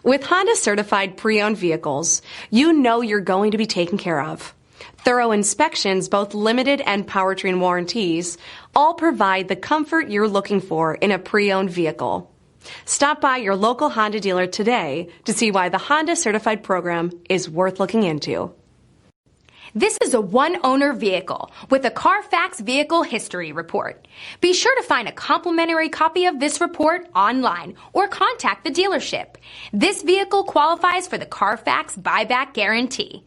With Honda certified pre-owned vehicles, you know you're going to be taken care of. Thorough inspections, both limited and powertrain warranties, all provide the comfort you're looking for in a pre-owned vehicle. Stop by your local Honda dealer today to see why the Honda certified program is worth looking into. This is a one-owner vehicle with a Carfax Vehicle History Report. Be sure to find a complimentary copy of this report online or contact the dealership. This vehicle qualifies for the Carfax Buyback Guarantee.